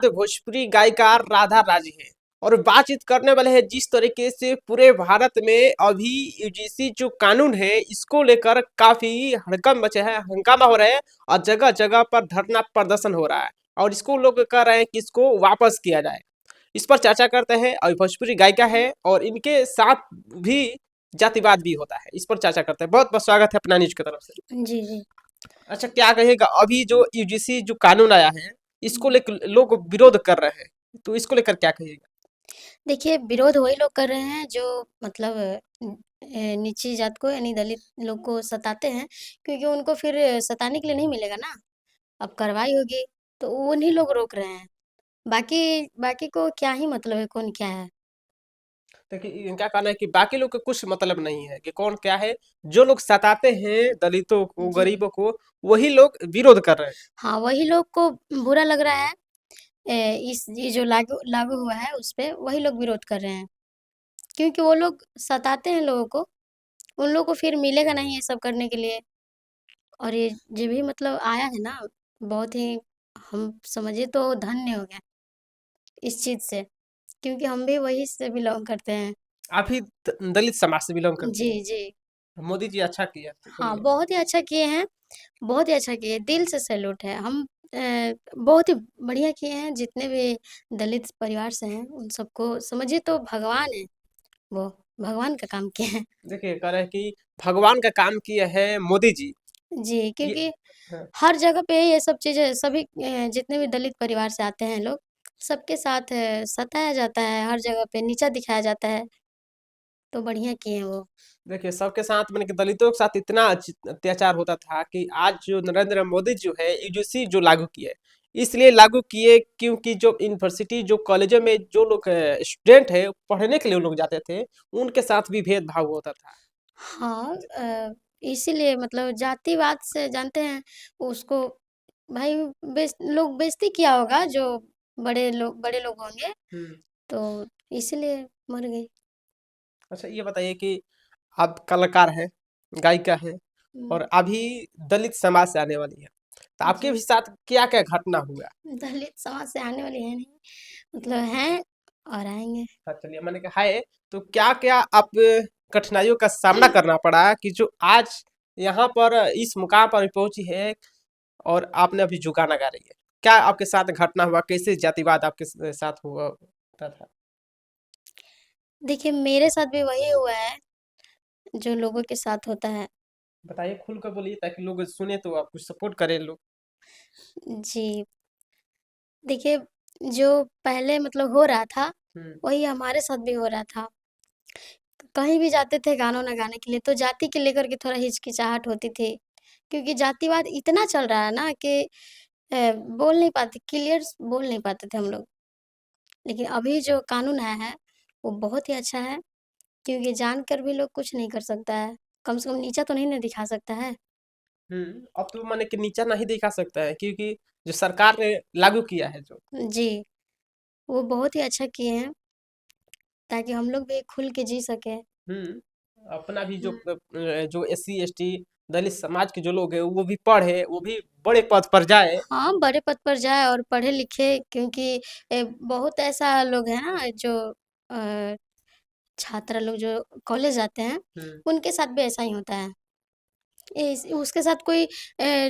भोजपुरी गायिका राधा राजी है और बातचीत करने वाले हैं जिस तरीके से पूरे भारत में अभी यूजीसी जो कानून है इसको लेकर काफी हड़कंप मचे है, हंगामा हो रहा है और जगह जगह पर धरना प्रदर्शन हो रहा है और इसको लोग कह रहे हैं कि इसको वापस किया जाए। इस पर चर्चा करते हैं और भोजपुरी गायिका है और इनके साथ भी जातिवाद भी होता है। इस पर चर्चा करते हैं। बहुत बहुत स्वागत है अपना न्यूज की तरफ से। जी, जी। अच्छा, क्या कहेगा अभी जो यूजीसी जो कानून आया है इसको लेकर लोग विरोध कर रहे हैं, तो इसको लेकर क्या कहिएगा? देखिए, विरोध वही लोग कर रहे हैं जो मतलब नीची जात को यानी दलित लोग को सताते हैं, क्योंकि उनको फिर सताने के लिए नहीं मिलेगा ना, अब कार्रवाई होगी, तो उन्हीं लोग रोक रहे हैं। बाकी बाकी को क्या ही मतलब है कौन क्या है। देखिए, इनका कहना है कि बाकी लोग को कुछ मतलब नहीं है कि कौन क्या है। जो लोग सताते हैं दलितों को, जी। गरीबों को, वही लोग विरोध कर रहे हैं। हाँ, वही लोग को बुरा लग रहा है। इस ये जो लागू लागू हुआ है उसपे वही लोग विरोध कर रहे हैं, क्योंकि वो लोग सताते हैं लोगों को, उन लोगों को फिर मिलेगा नहीं ये सब करने के लिए। और ये भी मतलब आया है ना, बहुत ही हम समझिए तो धन्य हो गया इस चीज़ से, क्योंकि हम भी वही से बिलॉन्ग करते हैं। आप भी दलित समाज से बिलोंग करते जी, हैं। जी। मोदी जी अच्छा किया, तो हाँ, बोलिए। बहुत ही अच्छा किए हैं, बहुत ही अच्छा किए, दिल से सैल्यूट है। हम बहुत ही बढ़िया किए हैं, जितने भी दलित परिवार से हैं, उन सबको समझिए तो भगवान हैं वो, भगवान का काम किए हैं। देखिए, कह रहे हैं कि भगवान का काम किया है मोदी जी। जी, ये क्योंकि हाँ। हर जगह पे ये सब चीज़ें सभी जितने भी दलित परिवार से आते हैं लोग, सबके साथ सताया जाता है, हर जगह पे नीचा दिखाया जाता है, तो बढ़िया किए हैं वो। देखिए, सबके साथ मैंने कि दलितों के साथ इतना अत्याचार होता था कि आज जो नरेंद्र मोदी जो है यूजीसी जो लागू किए, इसलिए लागू किए क्योंकि जो यूनिवर्सिटी जो कॉलेजों में जो लोग स्टूडेंट है पढ़ने के लिए लोग जाते थे, उनके साथ भी भेदभाव होता था। हाँ, इसीलिए मतलब जातिवाद से जानते हैं उसको भाई लोग बेइज़्ज़ती किया होगा जो बड़े लोग होंगे, हम्म। तो इसीलिए मर गई। अच्छा, ये बताइए कि आप कलाकार हैं, गायिका हैं हुँ, और अभी दलित समाज से आने वाली है, तो आपके जी। भी साथ क्या क्या घटना हुआ? दलित समाज से आने वाली है नहीं, मतलब हैं और आएँगे। हाँ, चलिए, मैंने कहा है, तो क्या-क्या आप कठिनाइयों का सामना करना पड़ा कि जो आज यहाँ पर इस मुकाम पर पहुँची है और आपने अभी जुगाना गा रही है? क्या आपके साथ घटना हुआ? कैसे जातिवाद आपके साथ हुआ होता था? देखिए, मेरे साथ भी वही हुआ है, जो लोगों के साथ होता है। बताइए, खुल कर बोलिए ताकि लोग सुने तो आपको सपोर्ट करें लोग। जी, देखिए, जो पहले मतलब हो रहा था, हुँ, वही हमारे साथ भी हो रहा था। कहीं भी जाते थे गानों गाने के लिए, तो जाति के लेकर के थोड़ा हिचकिचाहट होती थी, क्योंकि जातिवाद इतना चल रहा है ना कि बोल नहीं पाते, क्लियर बोल नहीं पाते थे हम लोग। लेकिन अभी जो कानून आया है, वो बहुत ही अच्छा है, क्योंकि जानकर भी लोग कुछ नहीं कर सकता है। कम से कम नीचा तो नहीं ना दिखा सकता है। हुँ। अब तो माने कि नीचा नहीं दिखा सकता है क्योंकि जो सरकार ने लागू किया है जो। जी, वो बहुत ही अच्छा किए हैं, ताकि हम लोग भी खुल के जी सकें। हुँ। अपना भी जो हुँ। जो एससी, एसटी, दलित समाज के जो लोग हैं वो भी पढ़े, वो भी बड़े पद पर जाए। हाँ, बड़े पद पर जाए और पढ़े-लिखे, क्योंकि बहुत ऐसा लोग हैं ना जो अ, छात्र लोग जो कॉलेज जाते हैं, हुँ। उनके साथ भी ऐसा ही होता है। इस उसके साथ कोई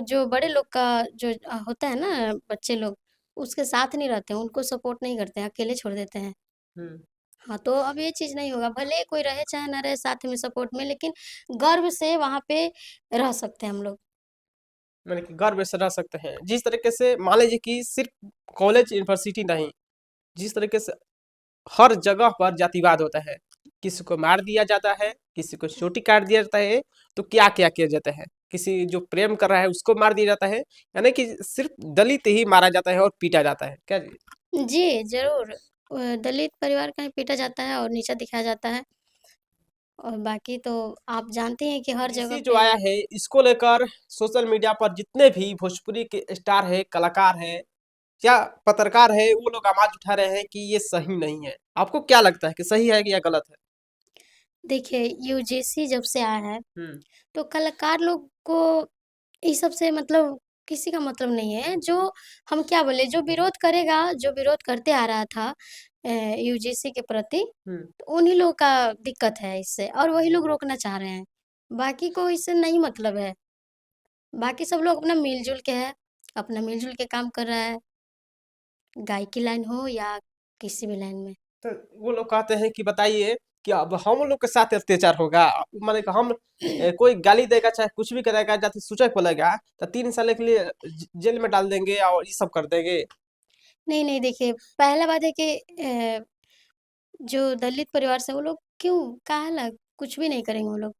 जो बड़े लोग का जो होता है ना बच्चे लोग, उसके साथ नहीं रहते हैं, उनको सपोर्ट नहीं करते हैं, अकेले छोड़ देते हैं। हुँ। हाँ, तो अब ये चीज़ नहीं होगा, भले ही कोई रहे चाहे ना रहे साथ में सपोर्ट में, लेकिन गर्व से वहाँ पे रह सकते हैं हम लोग। माने कि गर्व से रह सकते हैं। जिस तरीके से मान लीजिए कि सिर्फ़ कॉलेज, यूनिवर्सिटी नहीं, जिस तरीके से हर जगह पर जातिवाद होता है। किसी को मार दिया जाता है, किसी को चोटी काट दिया जाता है, तो क्या-क्या किया जाता है। किसी जो प्रेम कर रहा है उसको मार दिया जाता है, यानी कि सिर्फ़ दलित ही मारा जाता है और पीटा जाता है। क्या जी? जी, ज़रूर। दलित परिवार का ही पीटा जाता है और नीचा दिखाया जाता है, और बाकी तो आप जानते हैं कि हर जगह यूजीसी जो पे। आया है इसको लेकर सोशल मीडिया पर जितने भी भोजपुरी के स्टार हैं, कलाकार हैं या पत्रकार हैं, वो लोग आवाज़ उठा रहे हैं कि ये सही नहीं है। आपको क्या लगता है कि सही है कि या गलत है? देखिए, यूजीसी जब से आया है, हुँ। तो कलाकार लोग को इस सब से मतलब किसी का मतलब नहीं है। जो हम क्या बोले, जो विरोध करेगा, जो विरोध करते आ रहा था यूजीसी के प्रति, हम्म। तो उन्हीं लोग का दिक्कत है इससे, और वही लोग रोकना चाह रहे हैं। बाकी को इससे नहीं मतलब है। बाकी सब लोग अपना मिल-जुल के है, अपना मिल-जुल के काम कर रहा है, गायकी लाइन हो या किसी भी लाइन में। तो वो लोग कहते हैं कि बताइए कि अब हम लोग के साथ अत्याचार होगा, माने कि हम कोई गाली देगा चाहे कुछ भी करेगा, जाति सूचक बोलेगा तो 3 साल के लिए जेल में डाल देंगे और ये सब कर देंगे। नहीं, नहीं, देखिए, पहला बात है कि जो दलित परिवार से वो लोग क्यों, काहे कुछ भी नहीं करेंगे वो लोग।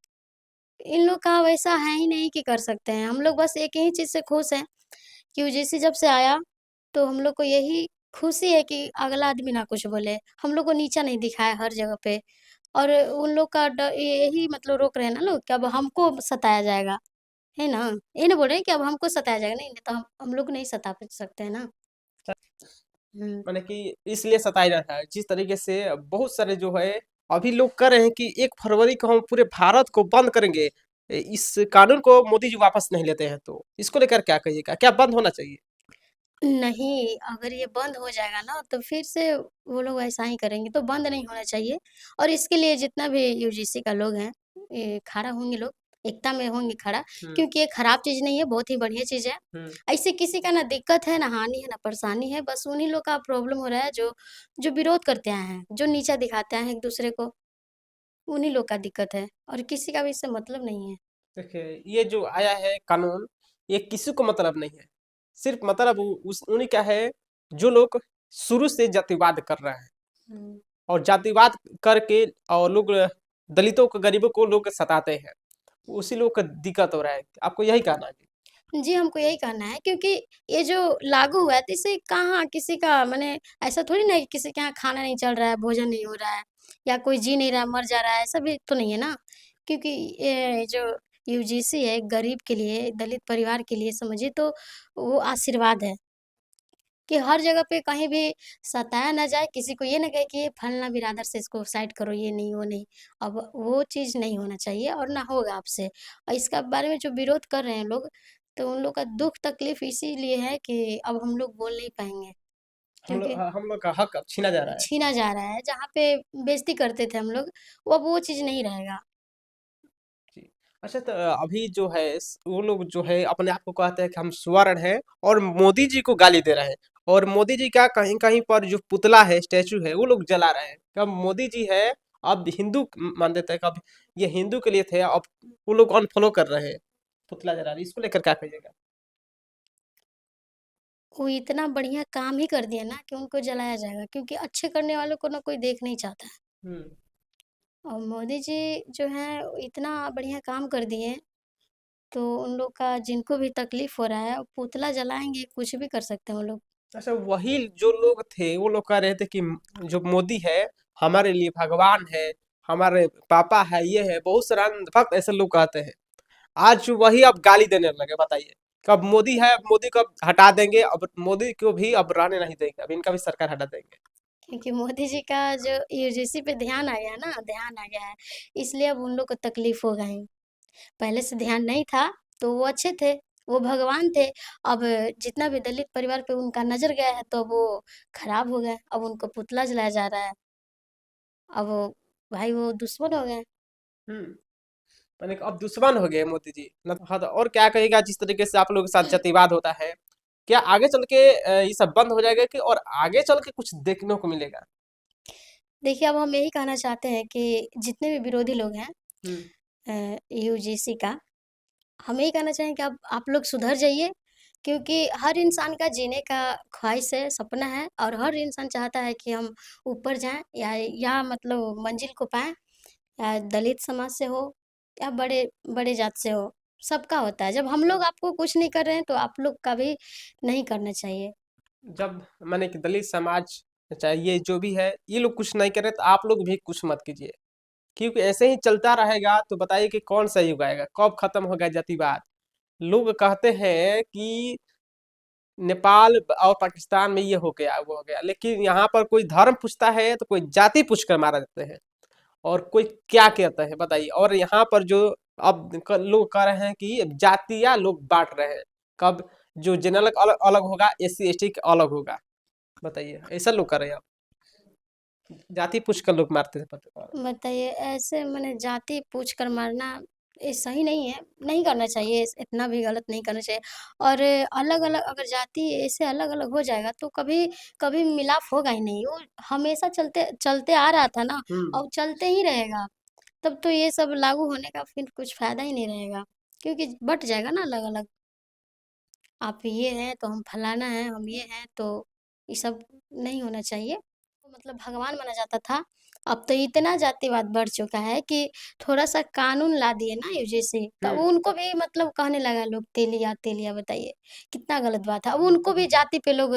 इन लोग का वैसा है ही नहीं कि कर सकते हैं। हम लोग बस एक ही चीज़ से खुश हैं कि यूजीसी जब से आया, तो हम लोग को यही खुशी है कि अगला आदमी ना कुछ बोले। हम लोग को नीचा नहीं दिखाया हर जगह पे, और उन लोग का यही मतलब रोक रहे हैं ना लोग कि अब हमको सताया जाएगा, है ना? ये नहीं बोल रहे हैं कि अब हमको सताया जाएगा, नहीं, नहीं तो हम लोग नहीं सता सकते हैं ना। हुँ। माने कि इसलिए सताया जाता है जिस तरीके से बहुत सारे जो है अभी लोग कर रहे हैं कि 1 फरवरी को हम पूरे भारत को बंद करेंगे। इस कानून को मोदी जी वापस नहीं लेते हैं तो इसको लेकर क्या कहिएगा, क्या बंद होना चाहिए? नहीं, अगर ये बंद हो जाएगा ना, तो फिर से वो लोग ऐसा ही करेंगे, तो बंद नहीं होना चाहिए। और इसके लिए जितना भी यूजीसी का लोग हैं, ये खड़ा होंगे लोग, एकता में होंगे खड़ा, हम्म। क्योंकि ये खराब चीज़ नहीं है, बहुत ही बढ़िया चीज़ है। हम्म। ऐसे किसी का ना दिक्कत है, ना हानि है, ना परेशानी है, बस उन्हीं लोग का प्रॉब्लम हो रहा है जो जो विरोध करते आए हैं, जो नीचा दिखाते आए हैं एक-दूसरे को, उन्हीं लोग का दिक्कत है, और किसी का भी इससे मतलब नहीं है। देखिए ये जो आया है कानून, ये किसी को मतलब नहीं है, सिर्फ मतलब उस उन्हीं का है जो लोग शुरू से जातिवाद कर रहे हैं हुँ। और जातिवाद करके और लोग दलितों को गरीबों को लोग सताते हैं, उसी लोग का दिक्कत हो रहा है। आपको यही कहना है? जी, हमको यही कहना है, क्योंकि ये जो लागू हुआ है, तो इससे कहाँ किसी का माने ऐसा थोड़ी ना है कि किसी के यहाँ खाना नहीं चल रहा है, भोजन नहीं हो रहा है, या कोई जी नहीं रहा, मर जा रहा है, ऐसा भी तो नहीं है ना। क्योंकि ये जो यूजीसी है, गरीब के लिए, दलित परिवार के लिए समझिए तो वो आशीर्वाद है कि हर जगह पे कहीं भी सताया ना जाए, किसी को ये ना कहे कि ये फलाना बिरादर से इसको साइड करो, ये नहीं, वो नहीं। अब वो चीज़ नहीं होना चाहिए और ना होगा आपसे। और इसका बारे में जो विरोध कर रहे हैं लोग, तो उन लोग का दुःख तकलीफ़ इसीलिए है कि अब हम लोग बोल नहीं पाएँगे, क्योंकि हम लोग का हक अब छीना जा रहा है। छीना जा रहा है। जहाँ पे बेइज़्ज़ती करते थे हम लोग, वो अब वो चीज़ नहीं रहेगा। जी। अच्छा तो अभी जो है वो लोग जो है अपने आप को कहते हैं कि हम स्वर्ण हैं और मोदी जी को गाली दे रहे हैं, और मोदी जी का कहीं कहीं पर जो पुतला है, स्टैचू है, वो लोग जला रहे हैं। कब मोदी जी है अब हिंदू मान देते हैं, कब ये हिंदू के लिए थे, अब वो लोग अनफॉलो कर रहे हैं, पुतला जला रहे हैं। इसको लेकर क्या कहिएगा? वो इतना बढ़िया काम ही कर दिए ना कि उनको जलाया जाएगा, क्योंकि अच्छे करने वालों को ना कोई देख नहीं चाहता है। हम्म। और मोदी जी जो हैं इतना बढ़िया काम कर दिए, तो उन लोग का जिनको भी तकलीफ़ हो रहा है, वो पुतला जलाएँगे, कुछ भी कर सकते हैं वो लोग। अच्छा वही जो लोग थे वो लोग कह रहे थे कि जो मोदी है हमारे लिए भगवान है, हमारे पापा है, ये है, बहुत सारा भक्त ऐसे लोग कहते हैं। आज वही अब गाली देने लगे, बताइए। कब मोदी है, अब मोदी को अब हटा देंगे, अब मोदी को भी अब रहने नहीं देंगे, अब इनका भी सरकार हटा देंगे। क्योंकि मोदी जी का जो यूजीसी पे ध्यान आ गया ना, ध्यान आ गया है, इसलिए अब उन लोग को तकलीफ़ हो गई। पहले से ध्यान नहीं था, तो वो अच्छे थे, वो भगवान थे। अब जितना भी दलित परिवार पे उनका नज़र गया है, तो वो खराब हो गए। अब उनको पुतला जलाया जा रहा है। अब वो भाई वो दुश्मन हो गए। हम्म। मैंने कहा अब दुश्मन हो गए मोदी जी न, तो हद और क्या कहेगा जिस तरीके से आप लोगों के साथ जातिवाद होता है, क्या आगे चल के ये सब बंद हो जाएगा कि और आगे चल के कुछ देखने को मिलेगा? देखिए, अब हम यही कहना चाहते हैं कि जितने भी विरोधी लोग हैं हम्म। यूजीसी का, हम यही कहना चाहेंगे कि आप लोग सुधर जाइए, क्योंकि हर इंसान का जीने का ख्वाहिश है, सपना है, और हर इंसान चाहता है कि हम ऊपर जाएँ, या मतलब मंजिल को पाएँ, या दलित समाज से हो या बड़े बड़े जात से हो, सबका होता है। जब हम लोग आपको कुछ नहीं कर रहे हैं, तो आप लोग का भी नहीं करना चाहिए। जब मैंने कि दलित समाज चाहे ये जो भी है ये लोग कुछ नहीं करे तो आप लोग भी कुछ मत कीजिए, क्योंकि ऐसे ही चलता रहेगा तो बताइए कि कौन सा युग आएगा, कब खत्म होगा जातिवाद। लोग कहते हैं कि नेपाल और पाकिस्तान में ये हो गया वो हो गया, लेकिन यहाँ पर कोई धर्म पूछता है तो कोई जाति पूछ कर मारा जाते हैं, और कोई क्या कहता है बताइए। और यहाँ पर जो अब लोग कह रहे हैं कि जातियां लोग बांट रहे हैं, कब जो जनरल अलग अलग होगा, एससी एसटी का अलग होगा। बताइए, ऐसा लोग कर रहे हैं आप? जाति पूछ कर लोग मारते थे पत्रकार। बताइए ऐसे मैंने जाति पूछ कर मारना ये सही नहीं है, नहीं करना चाहिए, इतना भी गलत नहीं करना चाहिए। और अलग-अलग अगर जाति ऐसे अलग-अलग हो जाएगा तो कभी कभी मिलाप होगा ही नहीं, वो हमेशा चलते चलते आ रहा था ना, हम्म। और चलते ही रहेगा। तब तो ये सब लागू होने का फिर कुछ फ़ायदा ही नहीं रहेगा, क्योंकि बँट जाएगा ना अलग-अलग। आप ये हैं तो हम फलाना हैं, हम ये हैं तो ये सब नहीं होना चाहिए। तो मतलब भगवान माना जाता था, अब तो इतना जातिवाद बढ़ चुका है कि थोड़ा-सा कानून ला दिए ना यूजीसी, तब हम्म। उनको भी मतलब कहने लगा लोग तेलिया, तेलिया बताइए, कितना गलत बात है। अब उनको भी जाति पे लोग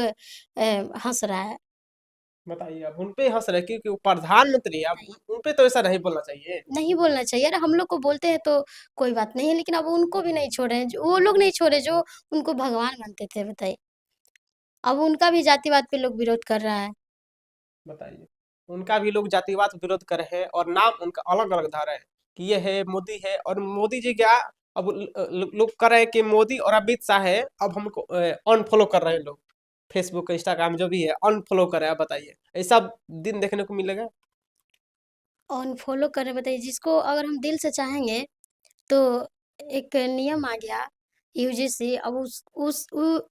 हँस रहा है। बताइए, अब उन पे हंस रहे हैं क्योंकि वो प्रधानमंत्री है, अब नहीं, उन पे तो ऐसा नहीं बोलना चाहिए। नहीं बोलना चाहिए। अरे हम लोग को बोलते हैं तो कोई बात नहीं है, लेकिन अब उनको भी नहीं छोड़े हैं, जो वो लोग नहीं छोड़े जो उनको भगवान मानते थे, बताइए। अब उनका भी जातिवाद पे लोग विरोध कर रहा है। बताइए, उनका भी लोग जातिवाद विरोध कर रहे हैं और नाम उनका अलग अलग धर है कि ये है मोदी है, और मोदी जी क्या, अब लोग कर रहे हैं कि मोदी और अमित शाह है, अब हमको अनफॉलो कर रहे हैं लोग। फेसबुक इंस्टाग्राम जो भी है अनफॉलो कर रहे हैं। बताइए, ऐसा दिन देखने को मिलेगा? अनफ़ॉलो करें बताइए, जिसको अगर हम दिल से चाहेंगे तो एक नियम आ गया यूजीसी, अब उस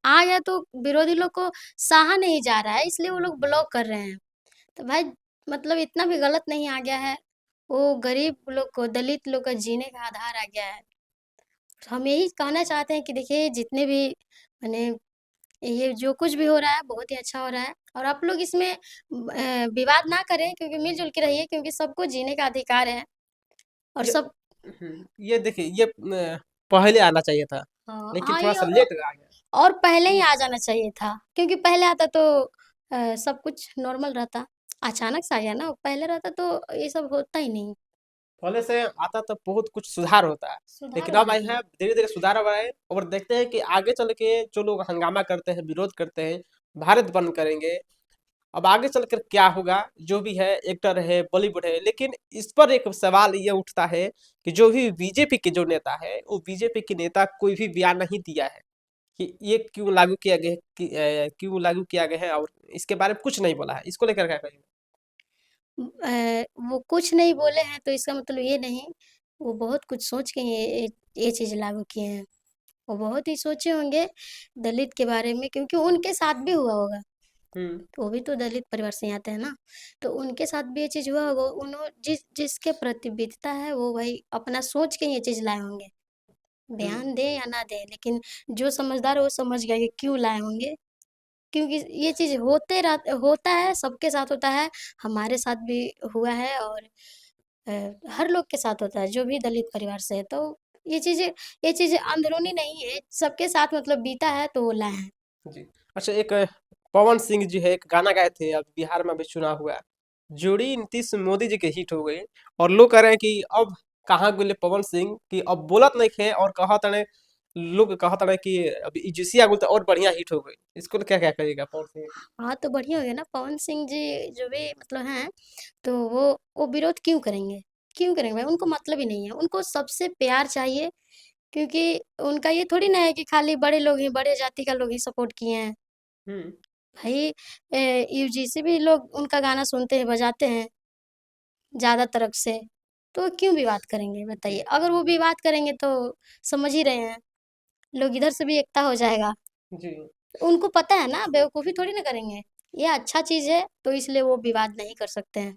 आ गया तो विरोधी लोग को सहा नहीं जा रहा है, इसलिए वो लोग ब्लॉक कर रहे हैं। तो भाई मतलब इतना भी गलत नहीं आ गया है, वो गरीब लोग को, दलित लोग का जीने का आधार आ गया है। तो हम यही कहना चाहते हैं कि देखिए जितने भी माने ये जो कुछ भी हो रहा है बहुत ही अच्छा हो रहा है, और आप लोग इसमें विवाद ना करें, क्योंकि मिल-जुल के रहिए, क्योंकि सबको जीने का अधिकार है और ये सब। ये देखिए, ये पहले आना चाहिए था, हाँ, लेकिन हाँ, थोड़ा ये सा लेट आ गया। और पहले ही आ जाना चाहिए था, क्योंकि पहले आता तो सब कुछ नॉर्मल रहता। अचानक से आ गया ना, पहले रहता तो ये सब होता ही नहीं, पहले से आता तो बहुत कुछ सुधार होता है, सुधार लेकिन हो अब आए जाता। हैं धीरे धीरे सुधार हो रहा है, और देखते हैं कि आगे चल के जो लोग हंगामा करते हैं, विरोध करते हैं, भारत बंद करेंगे। अब आगे चलकर क्या होगा, जो भी है, एक्टर है, बॉलीवुड है, लेकिन इस पर एक सवाल ये उठता है कि जो भी बीजेपी के जो नेता है, वो बीजेपी के नेता कोई भी बयान नहीं दिया है कि ये क्यों लागू किया गया है, क्यों लागू किया गया है, और इसके बारे में कुछ नहीं बोला है। इसको लेकर क्या कहेंगे? वो कुछ नहीं बोले हैं तो इसका मतलब ये नहीं, वो बहुत कुछ सोच के ये चीज़ लागू किए हैं। वो बहुत ही सोचे होंगे दलित के बारे में, क्योंकि उनके साथ भी हुआ होगा। हम्म। वो भी तो दलित परिवार से ही आते हैं ना, तो उनके साथ भी ये चीज़ हुआ होगा। जिसके प्रति बीतता है वो भाई अपना सोच के ये चीज़ लाए होंगे। हम्म। बयान दें या ना दें, लेकिन जो समझदार है वो समझ गया कि क्यों लाए होंगे। क्योंकि ये चीज़ होता है, सबके साथ होता है, हमारे साथ भी हुआ है, और हर लोग के साथ होता है, जो भी दलित परिवार से है। तो ये चीज़ें अंदरूनी नहीं है, सबके साथ मतलब बीता है तो वो लाए हैं। जी। अच्छा, एक पवन सिंह जी है, एक गाना गाए थे, अब बिहार में भी चुनाव हुआ, जोड़ी नीतीश मोदी जी के हिट हो गई, और लोग कह रहे हैं कि अब कहाँ गुले पवन सिंह कि अब बोलत नहीं खे, और कहा तने लोग कहा तने कि अब इजिसिया गुल तो और बढ़िया हिट हो गई। इसको क्या क्या करिएगा पवन सिंह? हाँ, तो बढ़िया हो गया ना, पवन सिंह जी जो भी मतलब हैं, तो वो विरोध क्यों करेंगे? क्यों करेंगे भाई? उनको मतलब ही नहीं है, उनको सबसे प्यार चाहिए, क्योंकि उनका ये थोड़ी ना है कि खाली बड़े लोग ही, बड़े जाति का लोग ही सपोर्ट किए हैं। हम्म। भाई यूजीसी भी लोग उनका गाना सुनते हैं, बजाते हैं ज़्यादा तरफ से, तो क्यों विवाद करेंगे बताइए? जी। अगर वो विवाद करेंगे तो समझ ही रहे हैं, लोग इधर से भी एकता हो जाएगा। जी। उनको पता है ना, बेवकूफ़ी थोड़ी ना करेंगे। ये अच्छा चीज़ है, तो इसलिए वो विवाद नहीं कर सकते हैं,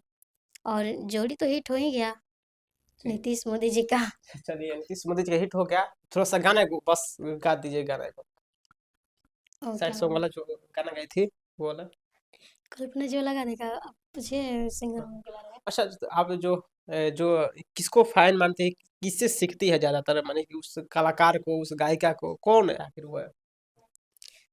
और जोड़ी तो हिट हो ही गया, जी। नीतीश मोदी जी का। चलिए, नीतीश मोदी जी का हिट हो गया, थोड़ा सा गाना को बस गा दीजिए, गाना को, और सैड क्या सॉन्ग हुआ? वाला जो गाना गाई थी, वो वाला। कल्पना जो लगा देखा, आप पूछिए हाँ। सिंगर के बारे में। अच्छा, तो आप जो किसको फैन मानते हैं, किससे सीखती है ज्यादातर, माने कि उस कलाकार को, उस गायिका को, कौन है आखिर वो है?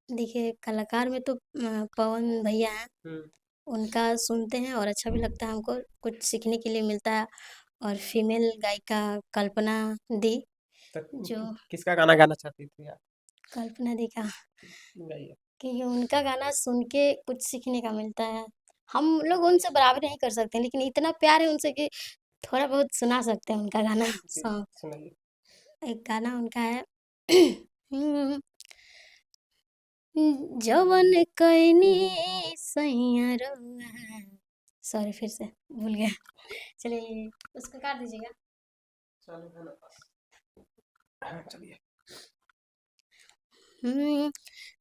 देखिए, कलाकार में तो पवन भैया हैं, हम्म। उनका सुनते हैं और अच्छा भी लगता है हमको, कुछ सीखने के लिए मिलता है। और फीमेल गायिका कल्पना दी, तो जो किसका गाना गाना चाहती थी आप? कल्पना दी का, गाइए। क्योंकि उनका गाना सुन के कुछ सीखने का मिलता है। हम लोग उनसे बराबरी नहीं कर सकते, लेकिन इतना प्यार है उनसे कि थोड़ा बहुत सुना सकते हैं उनका गाना जी, सॉन्ग। सुनाइए। एक गाना उनका है जवन कइनी सैया रउआ। सॉरी फिर से भूल गया। चलिए उसको काट दीजिएगा। चलिए।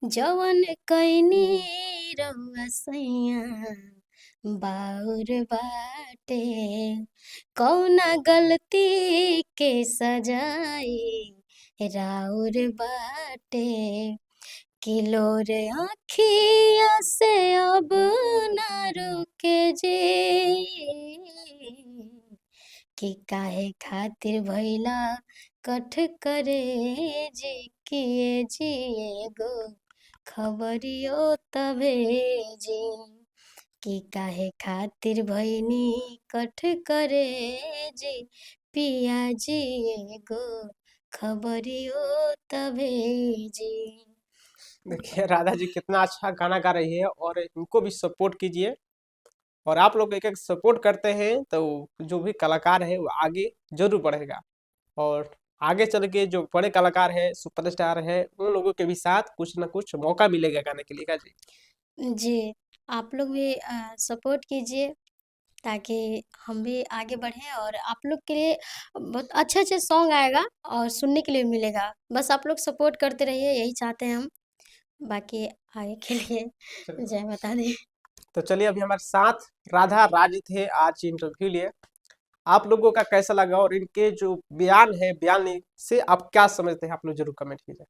जवन कइनी रउआ सैया बाउर बाटे, कौना गलती के सजाई राउर बाटे, किलो रे आँखिया से अब ना रुके जी, कि काहे खातिर भइला कठ करे जी, किए जी एगो खबरियो तबे जी, कि काहे खातिर भइनी कठ करे जी, पिया जी एगो खबरियो तबे जी। देखिए राधा जी कितना अच्छा गाना गा रही है और इनको भी सपोर्ट कीजिए। और आप लोग एक एक सपोर्ट करते हैं तो जो भी कलाकार है वो आगे जरूर बढ़ेगा। और आगे चल के जो बड़े कलाकार है, सुपरस्टार है, उन लोगों के भी साथ कुछ ना कुछ मौका मिलेगा गाने के लिए का जी। जी, आप लोग भी सपोर्ट कीजिए ताकि हम भी आगे बढ़ें और आप लोग के लिए बहुत अच्छे-अच्छे सॉन्ग आएगा और सुनने के लिए मिलेगा। बस आप लोग सपोर्ट करते रहिए, यही चाहते हैं हम। बाकी आगे के लिए जय माता दी। तो चलिए अभी हमारे साथ राधा राज थे आज इंटरव्यू लिए। आप लोगों का कैसा लगा और इनके जो बयान है, बयान से आप क्या समझते हैं, आप लोग जरूर कमेंट कीजिए।